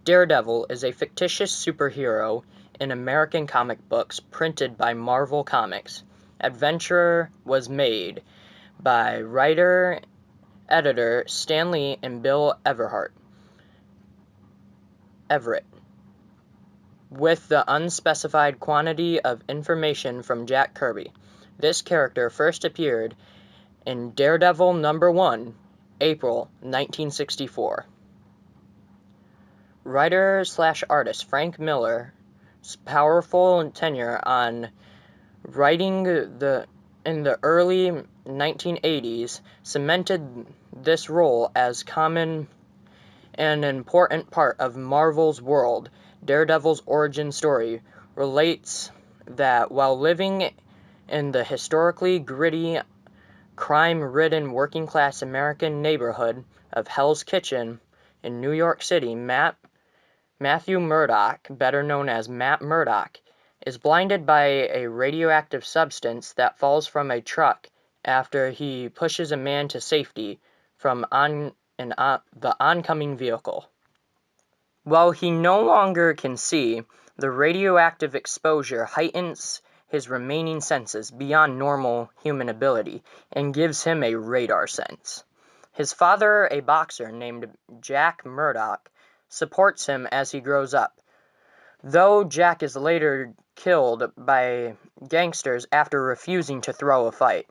Daredevil is a fictitious superhero in American comic books printed by Marvel Comics. Adventure was made by writer-editor Stan Lee and Bill Everett, with the unspecified quantity of information from Jack Kirby. This character first appeared in Daredevil #1, April 1964. Writer/artist Frank Miller's powerful tenure on writing in the early 1980s cemented this role as common and an important part of Marvel's world. Daredevil's origin story relates that while living in the historically gritty, crime-ridden working-class American neighborhood of Hell's Kitchen in New York City, Matthew Murdock, better known as Matt Murdock, is blinded by a radioactive substance that falls from a truck after he pushes a man to safety from the oncoming vehicle. While he no longer can see, the radioactive exposure heightens his remaining senses beyond normal human ability and gives him a radar sense. His father, a boxer named Jack Murdock, supports him as he grows up, though Jack is later killed by gangsters after refusing to throw a fight.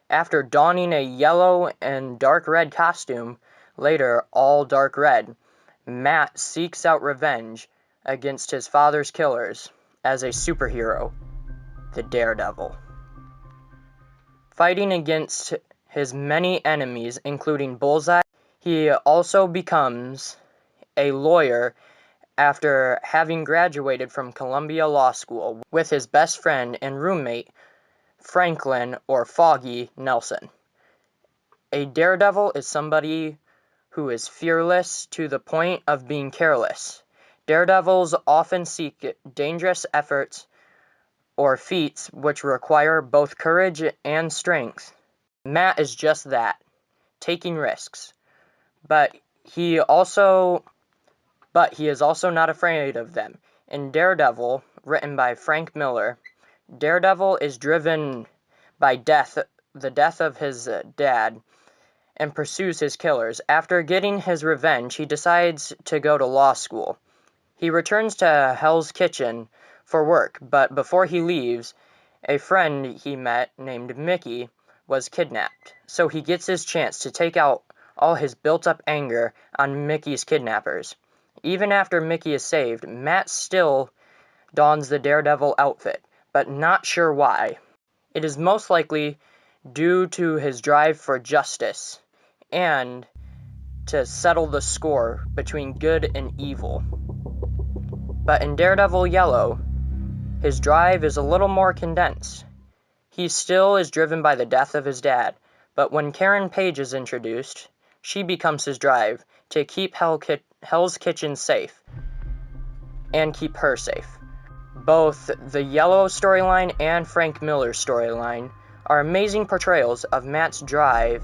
After donning a yellow and dark red costume, later all dark red, Matt seeks out revenge against his father's killers as a superhero, the Daredevil. Fighting against his many enemies, including Bullseye, he also becomes a lawyer after having graduated from Columbia Law School with his best friend and roommate, Franklin or Foggy Nelson. A daredevil is somebody who is fearless to the point of being careless. Daredevils often seek dangerous efforts or feats which require both courage and strength. Matt is just that, taking risks. But he is also not afraid of them. In Daredevil, written by Frank Miller, Daredevil is driven by the death of his dad, and pursues his killers. After getting his revenge, he decides to go to law school. He returns to Hell's Kitchen for work, but before he leaves, a friend he met named Mickey was kidnapped. So he gets his chance to take out all his built-up anger on Mickey's kidnappers. Even after Mickey is saved, Matt still dons the Daredevil outfit, but not sure why. It is most likely due to his drive for justice and to settle the score between good and evil. But in Daredevil Yellow, his drive is a little more condensed. He still is driven by the death of his dad, but when Karen Page is introduced, she becomes his drive to keep Hell's Kitchen safe and keep her safe. Both the Yellow storyline and Frank Miller's storyline are amazing portrayals of Matt's drive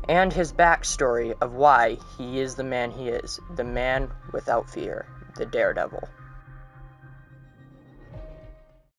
and his backstory of why he is the man he is, the man without fear, the Daredevil.